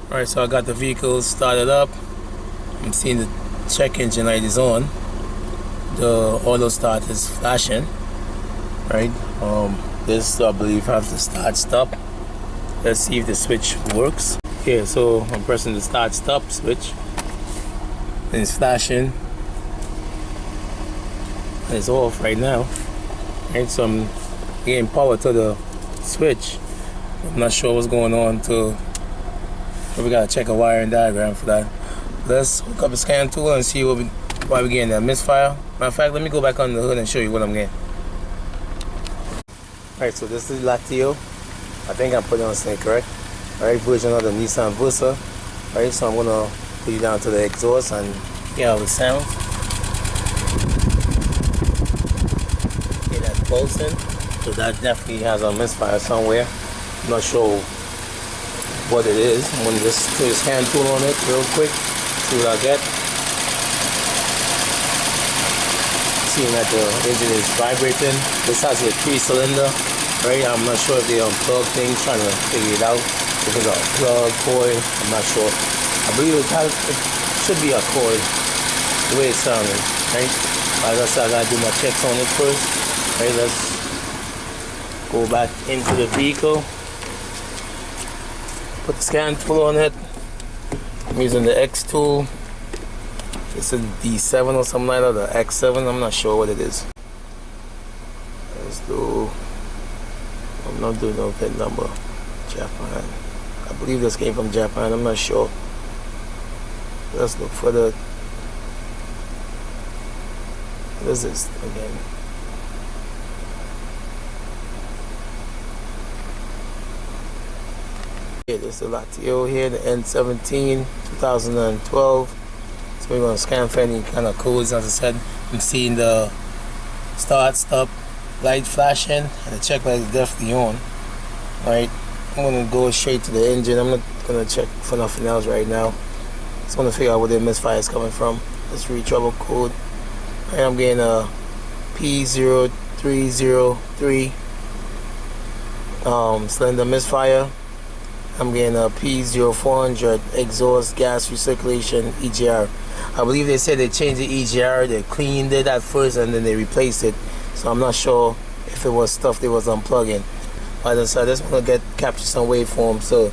Alright, so I got the vehicle started up. I'm seeing the check engine light is on. The auto start is flashing. Right? This I believe has the start stop. Let's see if the switch works. Okay, so I'm pressing the start stop switch. And it's flashing. And it's off right now. Right, so I'm getting power to the switch. I'm not sure what's going on till we gotta check a wiring diagram for that. Let's hook up the scan tool and see why we're getting that misfire. Matter of fact, let me go back on the hood and show you what I'm getting. Alright, so this is Latio. I think I put it on snake, correct? Alright, version of the Nissan Versa. Alright, so I'm gonna put you down to the exhaust and hear how it sounds. Okay, that's pulsing. So that definitely has a misfire somewhere. I'm not sure what it is. I'm gonna just put this hand tool on it real quick, see what I get. Seeing that the engine is vibrating. This has a 3-cylinder, right? I'm not sure if they unplug things, trying to figure it out. If it's a plug, coil, I'm not sure. I believe it should be a coil, the way it's sounding, right? As I said, I gotta do my checks on it first. Right, let's go back into the vehicle. Put the scan tool on it. I'm using the XTOOL. It's a D7 or something like that, the X7. I'm not sure what it is. Let's do. I'm not doing no pin number. Japan. I believe this came from Japan. I'm not sure. Let's look for the. What is this again? This is the Latio here, the N17 2012. So we're going to scan for any kind of codes. As I said, I'm seeing the start, stop, light flashing, and the check light is definitely on. Alright, I'm going to go straight to the engine. I'm not going to check for nothing else right now. Just want to figure out where the misfire is coming from. Let's read trouble code. Alright, I'm getting a P0303 cylinder misfire. I'm getting a P0400 exhaust gas recirculation EGR. I believe they said they changed the EGR, they cleaned it at first and then they replaced it. So I'm not sure if it was stuff they was unplugging. But I just want to capture some waveforms so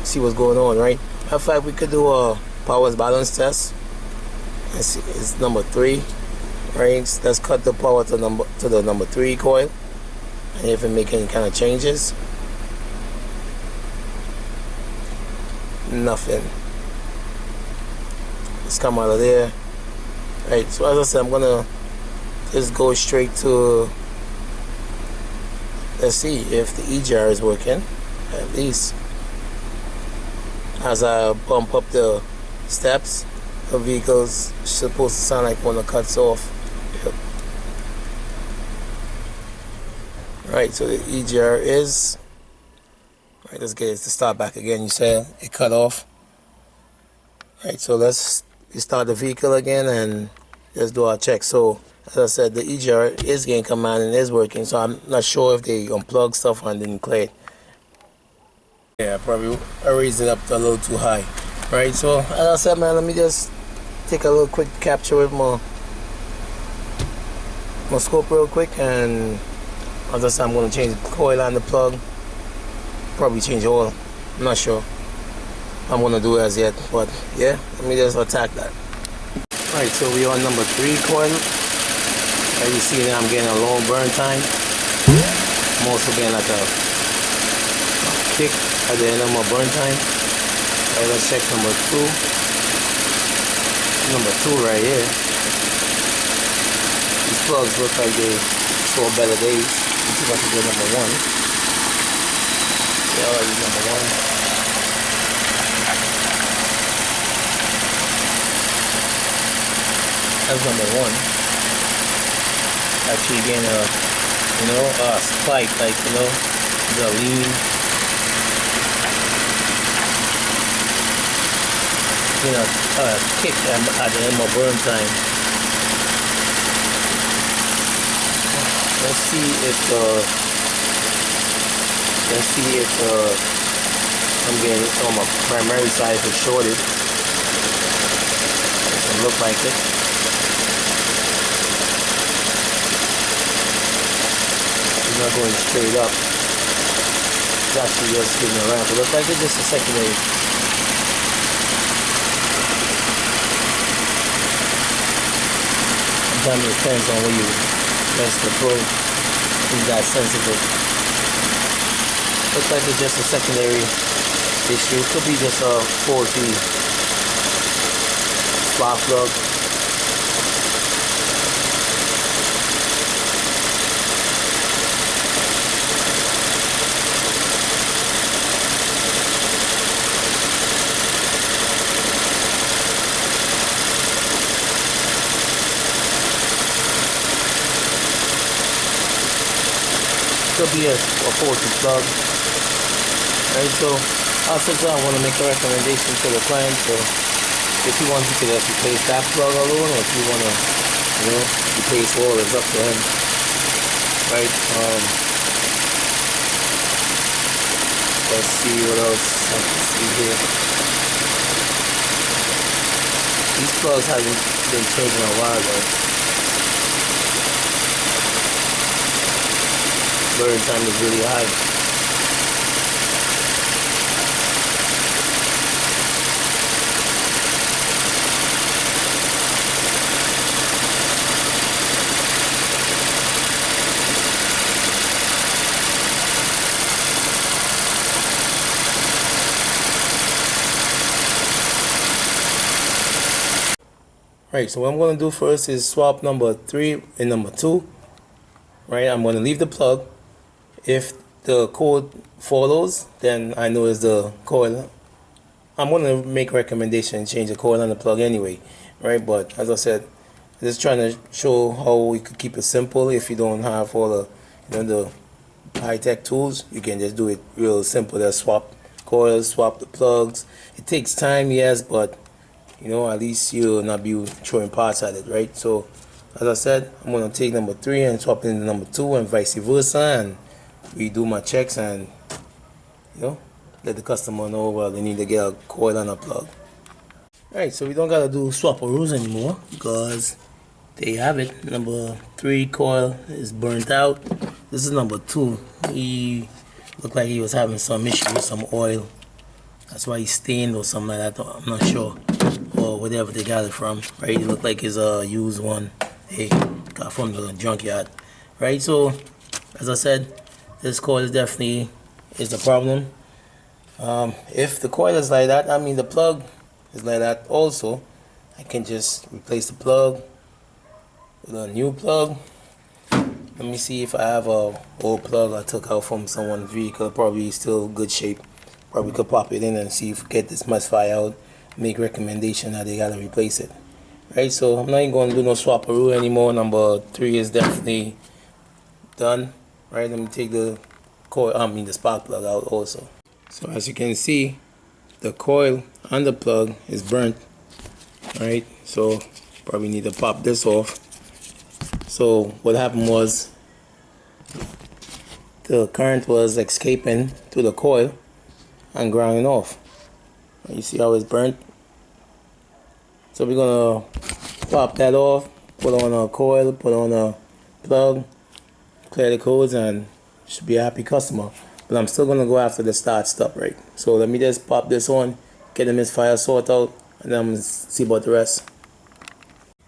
see what's going on, right? Matter of fact, we could do a power balance test. It's number 3, right? Let's cut the power to the number 3 coil. And if it make any kind of changes. Nothing. Let's come out of there. Right, so as I said, I'm gonna just go straight to, let's see if the EGR is working, at least. As I bump up the steps, the vehicle's supposed to sound like when it cuts off. Yep. Right, so the EGR is. Right, let's get it to start back again. You said it cut off. Right, so let's start the vehicle again and let's do our check. So as I said, the EGR is getting command and is working, so I'm not sure if they unplugged stuff and didn't clear it. Yeah, I raised it up a little too high. Right, so as I said, man, let me just take a little quick capture with my scope real quick, and as I said, I'm going to change the coil and the plug. Probably change oil. I'm not sure I'm gonna do it as yet, but yeah, let me just attack that. Alright, so we're on number 3 coil. As you see now, I'm getting a long burn time. I'm also getting like a kick at the end of my burn time. Alright, let's check number 2. Number 2 right here. These plugs look like they saw better days. Let's see if I can get number 1. Yeah, already number 1. That's number 1. Actually getting a, spike, like, the lean. Kick at the end of my burn time. Let's see if I'm getting it on my primary side for shorted. Doesn't look like it. It's not going straight up. It's actually just giving a ramp. It looks like it's just a secondary. Sometimes it depends on when you press the probe. It's that sensitive. Looks like it's just a secondary issue. Could be just a faulty spark plug. Could be a faulty plug. Right, so also I want to make a recommendation to the client. So if you want, you could replace that plug alone, or if you want to, replace all, it's up to him. Right. Let's see what else I can see here. These plugs haven't been changed in a while though. Burn time is really high. Right, so what I'm going to do first is swap number 3 and number 2. Right, I'm going to leave the plug. If the code follows, then I know it's the coil. I'm going to make a recommendation, change the coil on the plug anyway. Right, but as I said, just trying to show how we could keep it simple. If you don't have all the, the high-tech tools, you can just do it real simple. Just swap coils, swap the plugs. It takes time, yes, but at least you'll not be throwing parts at it, right? So as I said, I'm going to take number 3 and swap it into number 2 and vice versa, and redo my checks and let the customer know, well, they need to get a coil and a plug. Alright, so we don't gotta do swap-a-roos anymore because there you have it. Number 3 coil is burnt out. This is number 2. He looked like he was having some issue with some oil. That's why he stained or something like that. I'm not sure, or whatever they got it from. Right, it looked like it's a used one. They got from the junkyard. Right, so as I said, this coil is definitely the problem. If the coil is like that, I mean the plug is like that also, I can just replace the plug with a new plug. Let me see if I have a old plug I took out from someone's vehicle. Probably still good shape. Probably could pop it in and see if get this misfire out. Make recommendation that they gotta replace it. Right, so I'm not even going to do no swap-a-roo anymore. Number 3 is definitely done. Right, let me take the coil, the spark plug out also. So as you can see, the coil and the plug is burnt. Right, so probably need to pop this off. So what happened was the current was escaping to the coil and grounding off. You see how it's burnt? So we're gonna pop that off, put on a coil, put on a plug, clear the codes, and should be a happy customer. But I'm still gonna go after the start stop, right? So let me just pop this on, get the misfire sort out, and then I'm gonna see about the rest.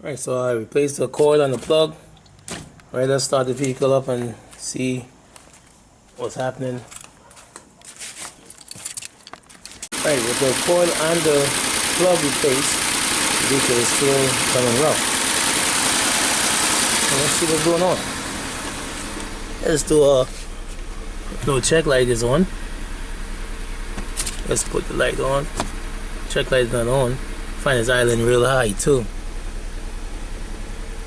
Alright, so I replaced the coil and the plug. Alright, let's start the vehicle up and see what's happening. Alright, with the coil and the plug replaced, the vehicle is still coming rough. So let's see what's going on. Let's do a little check light is on. Let's put the light on. Check light is not on. Find this island real high too.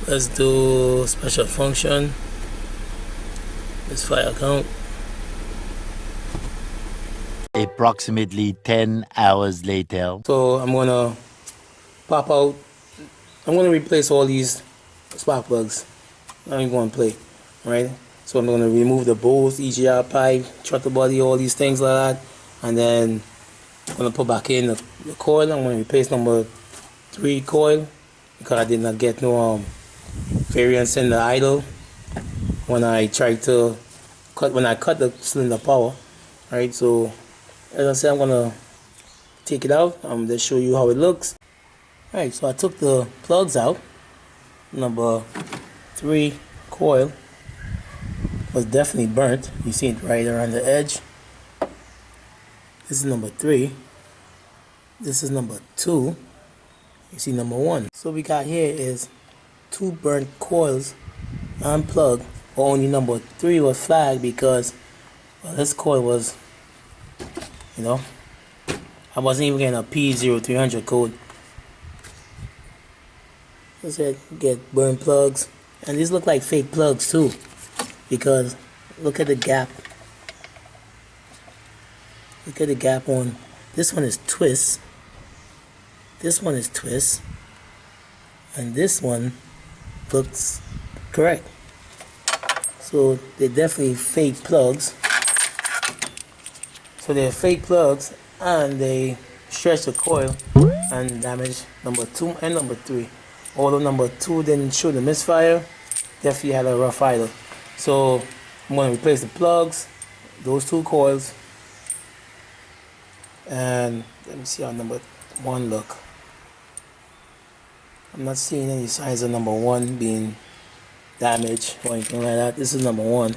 Let's do special function. Let's fire count. Approximately 10 hours later. So I'm gonna pop out. I'm gonna replace all these spark plugs. I'm even gonna play, right? So I'm gonna remove the both EGR pipe, throttle body, all these things like that, and then I'm gonna put back in the coil. I'm gonna replace number 3 coil because I did not get no variance in the idle when I tried to cut the cylinder power. Right, so as I said, I'm gonna take it out. I'm gonna show you how it looks. Alright, so I took the plugs out. Number 3 coil was definitely burnt. You see it right around the edge. This is number 3. This is number 2. You see number 1. So we got here is 2 burnt coils unplugged, but only number 3 was flagged because, well, this coil was, I wasn't even getting a P0300 code. I said get burnt plugs, and these look like fake plugs too, because look at the gap. Look at the gap on this one is twist. This one is twist, and this one looks correct. So they're definitely fake plugs. So they're fake plugs, and they stretch the coil and damage number 2 and number 3. Although number 2 didn't show the misfire, definitely had a rough idle. So I'm going to replace the plugs, those 2 coils, and let me see how number 1 look. I'm not seeing any signs of number 1 being damaged or anything like that. This is number 1.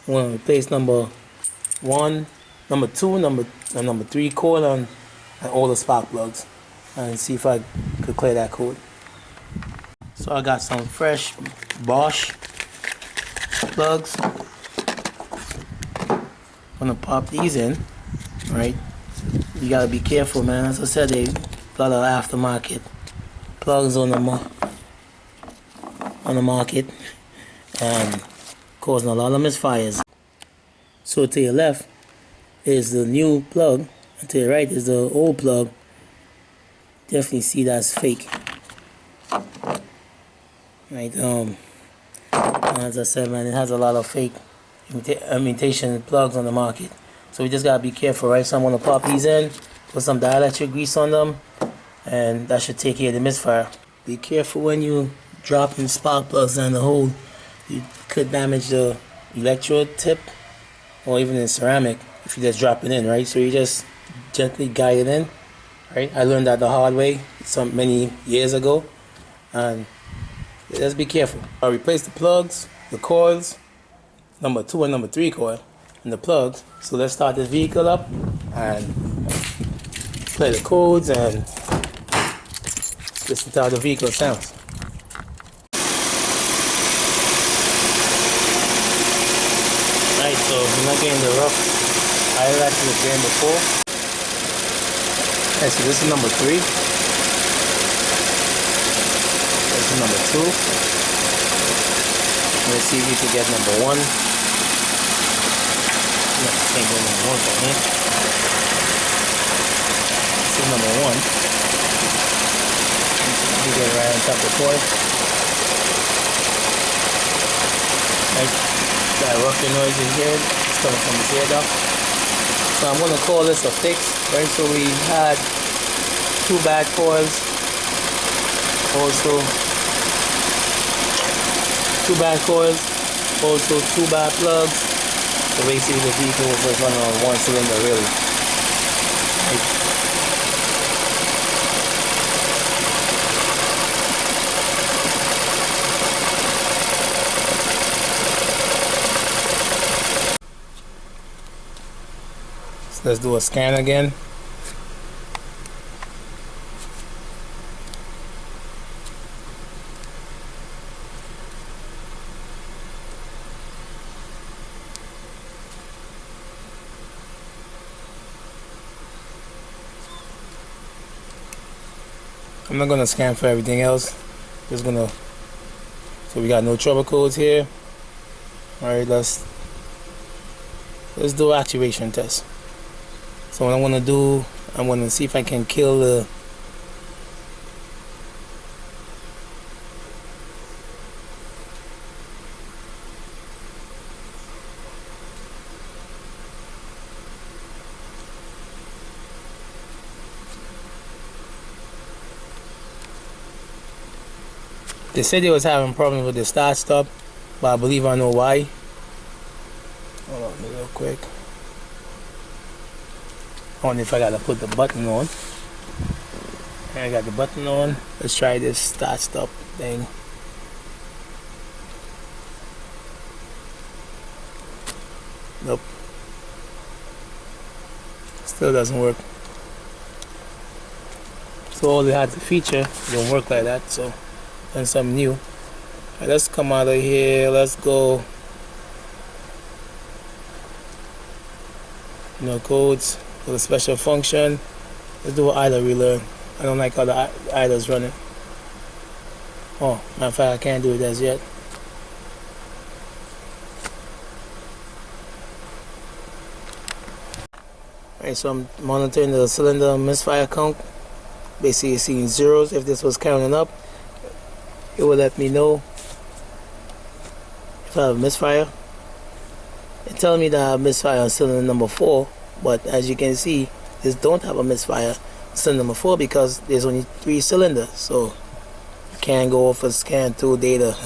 I'm going to replace number 1, number 2, number 3 coil and all the spark plugs, and see if I could clear that code. So I got some fresh Bosch plugs. I'm gonna pop these in, right? You gotta be careful, man. As I said, they got a lot of aftermarket plugs on the market and causing a lot of misfires. So to your left is the new plug, and to your right is the old plug. Definitely see that's fake. Right, as I said, man, it has a lot of fake imitation plugs on the market. So we just gotta be careful, right? So I'm gonna pop these in, put some dielectric grease on them, and that should take care of the misfire. Be careful when you dropping spark plugs down the hole. You could damage the electrode tip, or even in ceramic if you just drop it in, right? So you just gently guide it in. Right? I learned that the hard way many years ago, and just be careful. I replaced the plugs, the coils, number 2 and number 3 coil, and the plugs. So let's start this vehicle up and play the codes and listen to how the vehicle sounds. Right, so we're not getting the rough highlights we were getting before. Okay, so this is number 3. This is number 2. Let's see if we can get number 1. No, can't get number 1 from here. This is number 1. We get right on top of the coil. Right, that rougher noise in here is coming from the gear duct. So I'm going to call this a fix, right? So we had 2 bad coils, also 2 bad coils, also 2 bad plugs. So basically the vehicle was just running on 1 cylinder really. Right. Let's do a scan again. I'm not gonna scan for everything else. Just gonna. So we got no trouble codes here. All right, let's do actuation test. So what I'm gonna do, I'm gonna see if I can kill the They said they was having problems with the start stop, but I believe I know why. Hold on real quick. I wonder if I gotta put the button on. I got the button on. Let's try this start stop thing. Nope. Still doesn't work. So all they had to feature don't work like that, so and something new. Right, let's come out of here. Let's go. No codes for the special function. Let's do an idle relearn. I don't like how the idle's running. Oh, matter of fact, I can't do it as yet. Alright, so I'm monitoring the cylinder misfire count. Basically seeing zeros. If this was counting up, it will let me know if I have a misfire. It's telling me that I have misfire on cylinder number 4, but as you can see, this don't have a misfire on cylinder number 4 because there's only 3 cylinders, so you can't go off of scan tool data.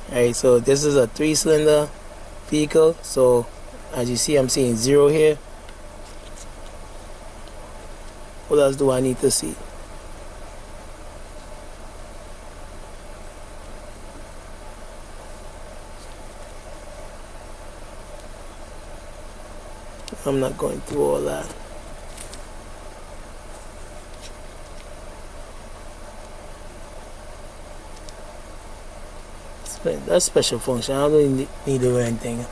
Alright, so this is a 3-cylinder vehicle, so as you see, I'm seeing 0 here. What else do I need to see? I'm not going through all that. That's special function. I don't really need to do anything.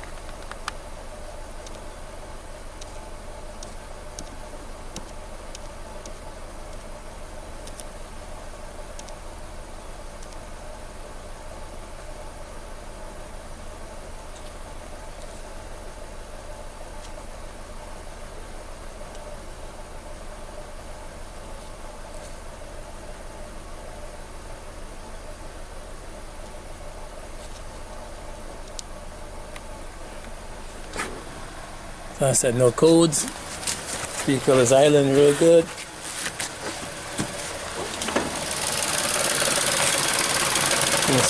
So I said no codes. Vehicle is idling real good.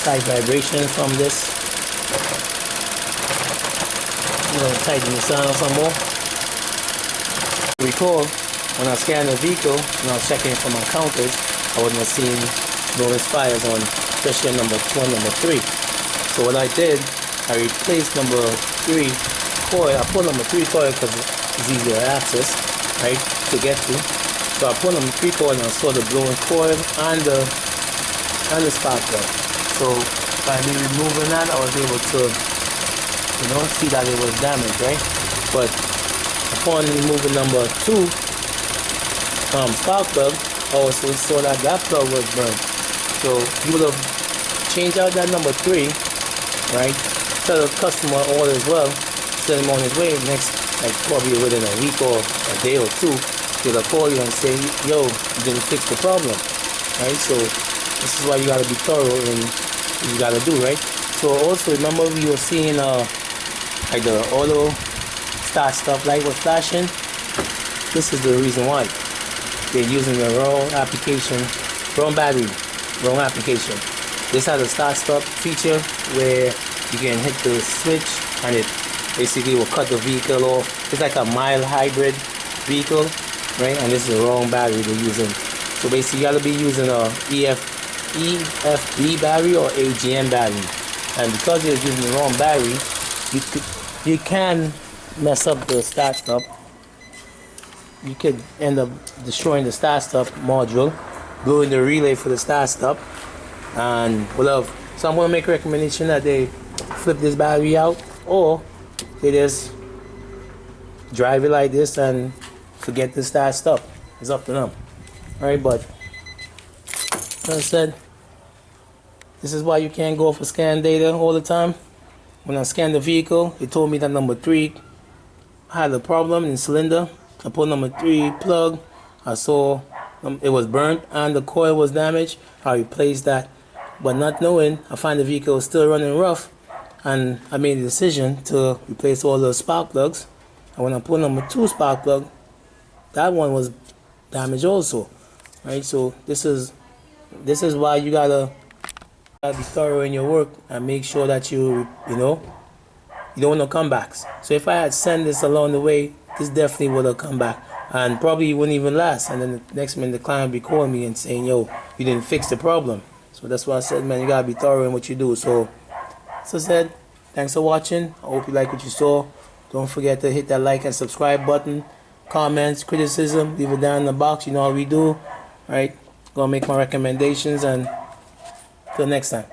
Slight vibration from this. I'm going to tighten this down some more. Recall, when I scanned the vehicle and I was checking for my counters, I wasn't seeing no misfires on, especially number 2 and number 3. So what I did, I replaced number 3 coil. I put number 3 coil because it's easier to access, right, to get to. So I put number 3 coil and I saw the blowing coil and the spark plug. So by me removing that, I was able to, see that it was damaged, right? But upon removing number 2 spark plug, I also saw that plug was burnt. So you would have changed out that number 3, right? Tell the customer all as well, send him on his way. Next, like probably within a week or a day or 2, they'll call you and say, yo, you didn't fix the problem, right? So this is why you gotta be thorough in what you gotta do, right? So also remember we were seeing like the auto start stuff light was flashing. This is the reason why. They're using the wrong application, wrong battery, wrong application. This has a start stop feature where you can hit the switch and it basically will cut the vehicle off. It's like a mild hybrid vehicle, right? And this is the wrong battery they're using. So basically you gotta be using a EFB battery or AGM battery. And because you're using the wrong battery, you can mess up the start stop. You could end up destroying the start stop module, blowing the relay for the start stop, and whatever. So I'm going to make a recommendation that they flip this battery out, or they just drive it like this and forget the start stop. It's up to them. Alright, but as I said, this is why you can't go for scan data all the time. When I scanned the vehicle, it told me that number 3 had a problem in cylinder. I put number 3 plug. I saw it was burnt and the coil was damaged. I replaced that, but not knowing, I find the vehicle was still running rough, and I made a decision to replace all the spark plugs. And when I put number 2 spark plug, that one was damaged also, right? So this is why you gotta gotta be thorough in your work and make sure that you know, you don't want no comebacks. So if I had sent this along the way, this definitely would have come back and probably wouldn't even last. And then the next minute the client would be calling me and saying, yo, you didn't fix the problem. So that's why I said, man, you gotta be thorough in what you do. So as I said, thanks for watching. I hope you like what you saw. Don't forget to hit that like and subscribe button. Comments, criticism, leave it down in the box. You know how we do. Alright, gonna make my recommendations, and till next time.